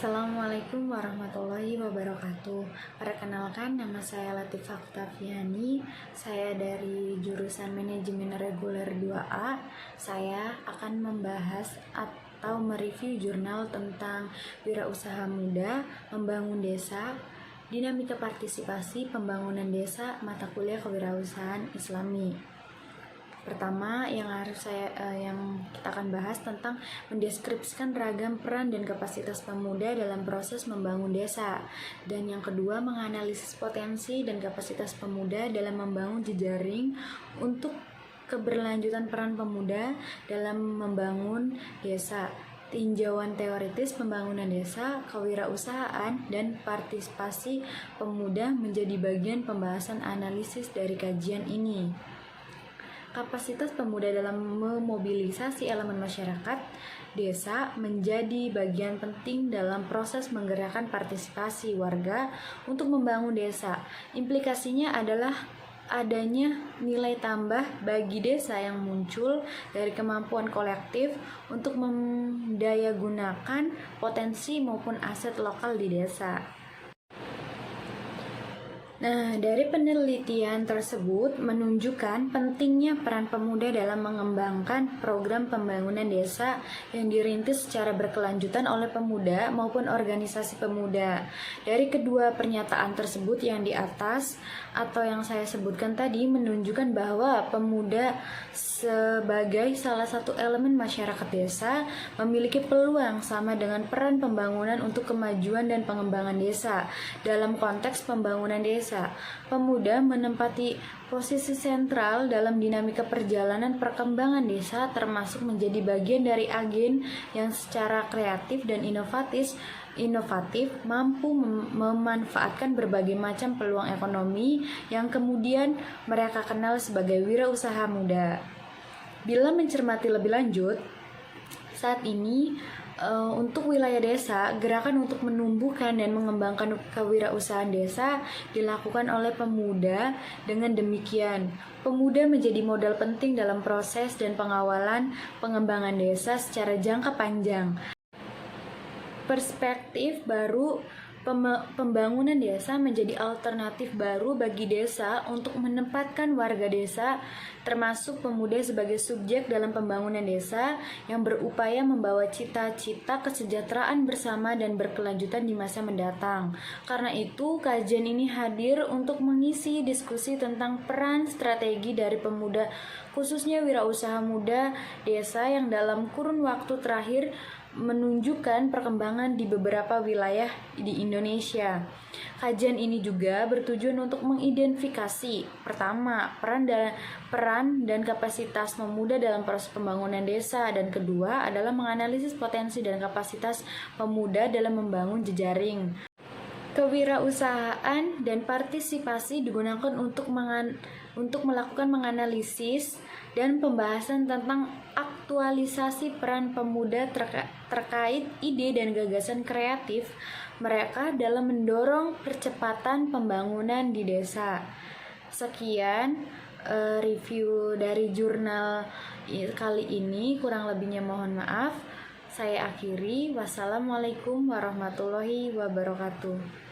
Assalamualaikum warahmatullahi wabarakatuh. Perkenalkan, nama saya Latifah Oktaviani. Saya dari jurusan Manajemen Reguler 2A. Saya akan membahas atau mereview jurnal tentang wirausaha muda, membangun desa, dinamika partisipasi pembangunan desa, mata kuliah kewirausahaan Islami. Pertama, yang kita akan bahas tentang mendeskripsikan ragam peran dan kapasitas pemuda dalam proses membangun desa. Dan yang kedua, menganalisis potensi dan kapasitas pemuda dalam membangun jejaring untuk keberlanjutan peran pemuda dalam membangun desa. Tinjauan teoritis pembangunan desa, kewirausahaan, dan partisipasi pemuda menjadi bagian pembahasan analisis dari kajian ini. Kapasitas pemuda dalam memobilisasi elemen masyarakat desa menjadi bagian penting dalam proses menggerakkan partisipasi warga untuk membangun desa. Implikasinya adalah adanya nilai tambah bagi desa yang muncul dari kemampuan kolektif untuk mendayagunakan potensi maupun aset lokal di desa. Nah, dari penelitian tersebut menunjukkan pentingnya peran pemuda dalam mengembangkan program pembangunan desa yang dirintis secara berkelanjutan oleh pemuda maupun organisasi pemuda. Dari kedua pernyataan tersebut yang di atas atau yang saya sebutkan tadi menunjukkan bahwa pemuda sebagai salah satu elemen masyarakat desa memiliki peluang sama dengan peran pembangunan untuk kemajuan dan pengembangan desa. Dalam konteks pembangunan desa, pemuda menempati posisi sentral dalam dinamika perjalanan perkembangan desa, termasuk menjadi bagian dari agen yang secara kreatif dan inovatif mampu memanfaatkan berbagai macam peluang ekonomi yang kemudian mereka kenal sebagai wirausaha muda. Bila mencermati lebih lanjut, saat ini untuk wilayah desa, gerakan untuk menumbuhkan dan mengembangkan kewirausahaan desa dilakukan oleh pemuda. Dengan demikian, pemuda menjadi modal penting dalam proses dan pengawalan pengembangan desa secara jangka panjang. Perspektif baru pembangunan desa menjadi alternatif baru bagi desa untuk menempatkan warga desa, termasuk pemuda sebagai subjek dalam pembangunan desa yang berupaya membawa cita-cita kesejahteraan bersama dan berkelanjutan di masa mendatang. Karena itu, kajian ini hadir untuk mengisi diskusi tentang peran strategi dari pemuda, khususnya wirausaha muda desa yang dalam kurun waktu terakhir menunjukkan perkembangan di beberapa wilayah di Indonesia. Kajian ini juga bertujuan untuk mengidentifikasi pertama, peran dan kapasitas pemuda dalam proses pembangunan desa, dan kedua adalah menganalisis potensi dan kapasitas pemuda dalam membangun jejaring. Kewirausahaan dan partisipasi digunakan untuk melakukan menganalisis dan pembahasan tentang aktualisasi peran pemuda terkait ide dan gagasan kreatif mereka dalam mendorong percepatan pembangunan di desa. Sekian review dari jurnal kali ini, kurang lebihnya mohon maaf. Saya akhiri. Wassalamualaikum warahmatullahi wabarakatuh.